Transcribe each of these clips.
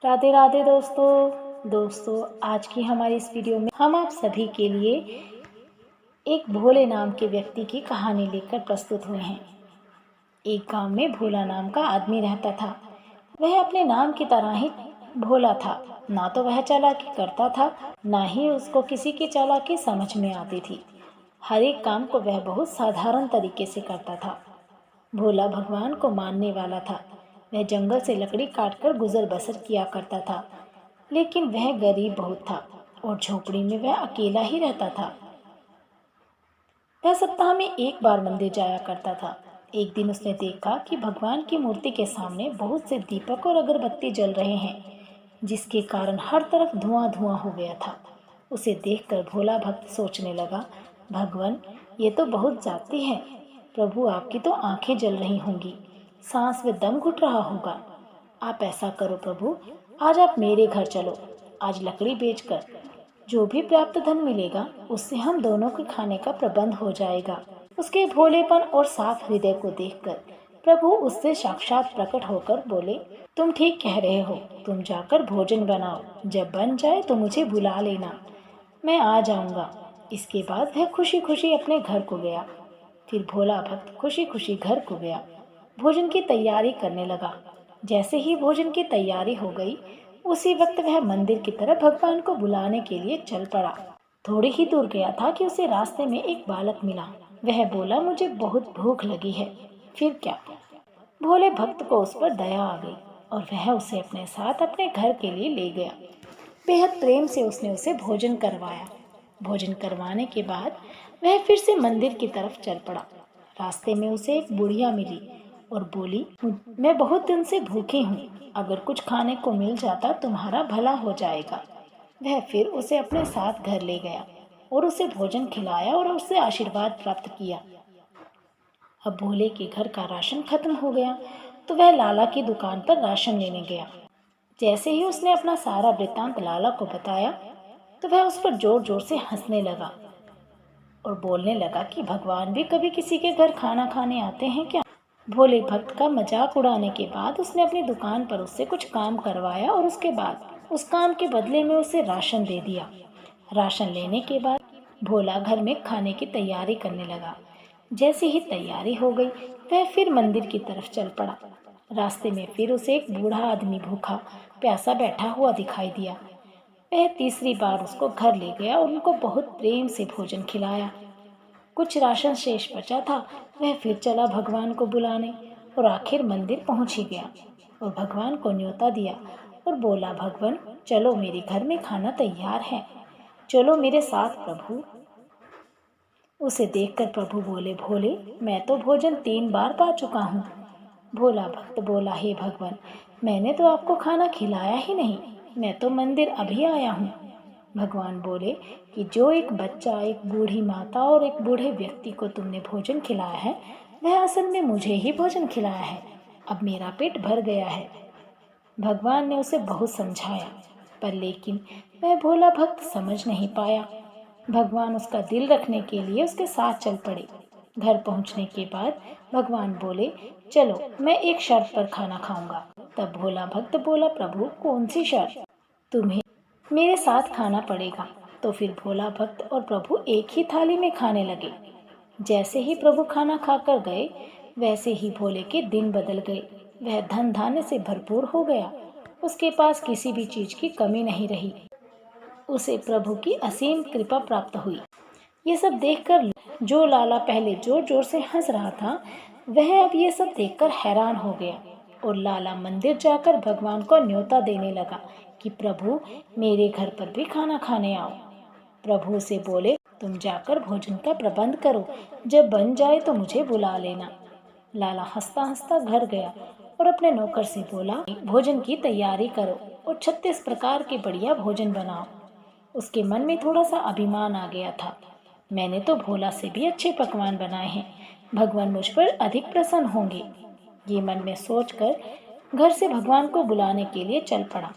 राधे राधे दोस्तों आज की हमारी इस वीडियो में हम आप सभी के लिए एक भोले नाम के व्यक्ति की कहानी लेकर प्रस्तुत हुए हैं। एक गांव में भोला नाम का आदमी रहता था। वह अपने नाम की तरह ही भोला था। ना तो वह चालाकी करता था, ना ही उसको किसी की चालाकी समझ में आती थी। हर एक काम को वह बहुत साधारण तरीके से करता था। भोला भगवान को मानने वाला था। वह जंगल से लकड़ी काटकर गुजर बसर किया करता था, लेकिन वह गरीब बहुत था और झोपड़ी में वह अकेला ही रहता था। वह सप्ताह में एक बार मंदिर जाया करता था। एक दिन उसने देखा कि भगवान की मूर्ति के सामने बहुत से दीपक और अगरबत्ती जल रहे हैं, जिसके कारण हर तरफ धुआं धुआं हो गया था। उसे देखकर भोला भक्त सोचने लगा, भगवान, ये तो बहुत जाती है। प्रभु, आपकी तो आंखें जल रही होंगी, सांस में दम घुट रहा होगा। आप ऐसा करो प्रभु, आज आप मेरे घर चलो। आज लकड़ी बेचकर जो भी प्राप्त धन मिलेगा, उससे हम दोनों के खाने का प्रबंध हो जाएगा। उसके भोलेपन और साफ हृदय को देखकर प्रभु उससे साक्षात प्रकट होकर बोले, तुम ठीक कह रहे हो, तुम जाकर भोजन बनाओ। जब बन जाए तो मुझे बुला लेना, मैं आ जाऊंगा। इसके बाद वह खुशी खुशी अपने घर को गया। फिर भोला भक्त खुशी खुशी घर को गया, भोजन की तैयारी करने लगा। जैसे ही भोजन की तैयारी हो गई, उसी वक्त वह मंदिर की तरफ भगवान को बुलाने के लिए चल पड़ा। थोड़ी ही दूर गया था कि उसे रास्ते में एक बालक मिला। वह बोला, मुझे बहुत भूख लगी है। फिर क्या, भोले भक्त को उस पर दया आ गई और वह उसे अपने साथ अपने घर के लिए ले गया। बेहद प्रेम से उसने उसे भोजन करवाया। भोजन करवाने के बाद वह फिर से मंदिर की तरफ चल पड़ा। रास्ते में उसे एक बुढ़िया मिली और बोली, मैं बहुत दिन से भूखी हूँ, अगर कुछ खाने को मिल जाता तुम्हारा भला हो जाएगा। वह फिर उसे अपने साथ घर ले गया और उसे भोजन खिलाया और उससे आशीर्वाद प्राप्त किया। अब भोले के घर का राशन खत्म हो गया तो वह लाला की दुकान पर राशन लेने गया। जैसे ही उसने अपना सारा वृत्तांत लाला को बताया तो वह उस पर जोर जोर से हंसने लगा और बोलने लगा कि भगवान भी कभी किसी के घर खाना खाने आते हैं क्या। भोले भक्त का मजाक उड़ाने के बाद उसने अपनी दुकान पर उससे कुछ काम करवाया और उसके बाद उस काम के बदले में उसे राशन दे दिया। राशन लेने के बाद भोला घर में खाने की तैयारी करने लगा। जैसे ही तैयारी हो गई, वह फिर मंदिर की तरफ चल पड़ा। रास्ते में फिर उसे एक बूढ़ा आदमी भूखा प्यासा बैठा हुआ दिखाई दिया। वह तीसरी बार उसको घर ले गया और उनको बहुत प्रेम से भोजन खिलाया। कुछ राशन शेष बचा था, वह फिर चला भगवान को बुलाने और आखिर मंदिर पहुंच ही गया और भगवान को न्योता दिया और बोला, भगवान चलो, मेरे घर में खाना तैयार है, चलो मेरे साथ प्रभु। उसे देखकर प्रभु बोले, भोले, मैं तो भोजन 3 बार पा चुका हूँ। भोला भक्त बोला, हे भगवान, मैंने तो आपको खाना खिलाया ही नहीं, मैं तो मंदिर अभी आया हूँ। भगवान बोले कि जो एक बच्चा, एक बूढ़ी माता और एक बूढ़े व्यक्ति को तुमने भोजन खिलाया है, वह असल में मुझे ही भोजन खिलाया है। अब मेरा पेट भर गया है। भगवान ने उसे बहुत समझाया, पर लेकिन वह भोला भक्त समझ नहीं पाया। भगवान उसका दिल रखने के लिए उसके साथ चल पड़े। घर पहुंचने के बाद भगवान बोले, चलो, मैं एक शर्त पर खाना खाऊंगा। तब भोला भक्त बोला, प्रभु कौन सी शर्त? तुम्हें मेरे साथ खाना पड़ेगा। तो फिर भोला भक्त और प्रभु एक ही थाली में खाने लगे। जैसे ही प्रभु खाना खाकर गए, वैसे ही भोले के दिन बदल गए। वह धन धान्य से भरपूर हो गया। उसके पास किसी भी चीज की कमी नहीं रही। उसे प्रभु की असीम कृपा प्राप्त हुई। ये सब देखकर जो लाला पहले जोर जोर से हंस रहा था, वह अब ये सब देखकर हैरान हो गया और लाला मंदिर जाकर भगवान को न्योता देने लगा कि प्रभु, मेरे घर पर भी खाना खाने आओ। प्रभु से बोले, तुम जाकर भोजन का प्रबंध करो, जब बन जाए तो मुझे बुला लेना। लाला हंसता हंसता घर गया और अपने नौकर से बोला, भोजन की तैयारी करो और 36 प्रकार के बढ़िया भोजन बनाओ। उसके मन में थोड़ा सा अभिमान आ गया था। मैंने तो भोला से भी अच्छे पकवान बनाए हैं, भगवान मुझ पर अधिक प्रसन्न होंगे। ये मन में सोचकर घर से भगवान को बुलाने के लिए चल पड़ा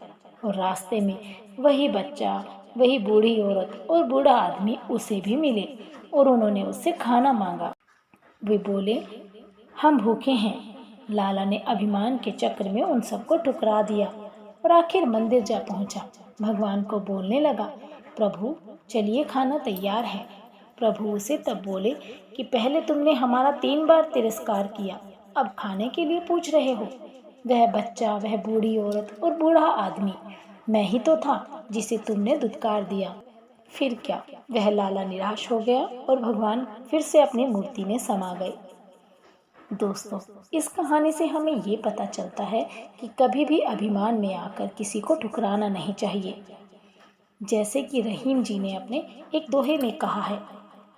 और रास्ते में वही बच्चा, वही बूढ़ी औरत और बूढ़ा आदमी उसे भी मिले और उन्होंने उससे खाना मांगा। वे बोले, हम भूखे हैं। लाला ने अभिमान के चक्कर में उन सबको ठुकरा दिया और आखिर मंदिर जा पहुंचा। भगवान को बोलने लगा, प्रभु चलिए खाना तैयार है। प्रभु उसे तब बोले कि पहले तुमने हमारा 3 बार तिरस्कार किया, अब खाने के लिए पूछ रहे हो। वह बच्चा, वह बूढ़ी औरत और बूढ़ा आदमी मैं ही तो था जिसे तुमने दुत्कार दिया। फिर क्या, वह लाला निराश हो गया और भगवान फिर से अपनी मूर्ति में समा गए। दोस्तों, इस कहानी से हमें ये पता चलता है कि कभी भी अभिमान में आकर किसी को ठुकराना नहीं चाहिए। जैसे कि रहीम जी ने अपने एक दोहे में कहा है,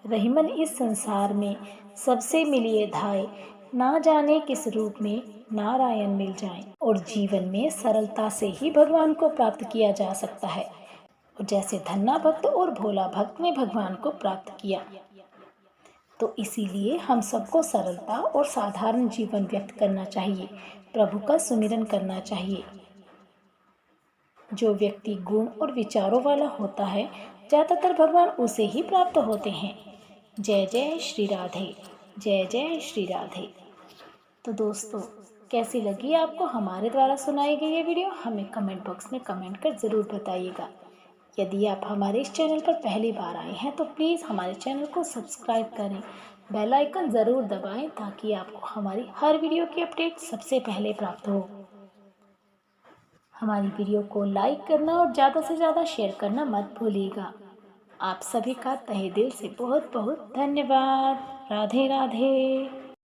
रहीमन इस संसार में सबसे मिलिए धाय, ना जाने किस रूप में नारायण मिल जाएं। और जीवन में सरलता से ही भगवान को प्राप्त किया जा सकता है, और जैसे धन्ना भक्त और भोला भक्त ने भगवान को प्राप्त किया। तो इसीलिए हम सबको सरलता और साधारण जीवन व्यक्त करना चाहिए, प्रभु का सुमिरन करना चाहिए। जो व्यक्ति गुण और विचारों वाला होता है, ज़्यादातर भगवान उसे ही प्राप्त होते हैं। जय जय श्री राधे, जय जय श्री राधे। तो दोस्तों, कैसी लगी आपको हमारे द्वारा सुनाई गई ये वीडियो, हमें कमेंट बॉक्स में कमेंट कर ज़रूर बताइएगा। यदि आप हमारे इस चैनल पर पहली बार आए हैं तो प्लीज़ हमारे चैनल को सब्सक्राइब करें, बेल आइकन ज़रूर दबाएं ताकि आपको हमारी हर वीडियो की अपडेट सबसे पहले प्राप्त हो। हमारी वीडियो को लाइक करना और ज़्यादा से ज़्यादा शेयर करना मत भूलिएगा। आप सभी का तहे दिल से बहुत बहुत धन्यवाद। राधे राधे।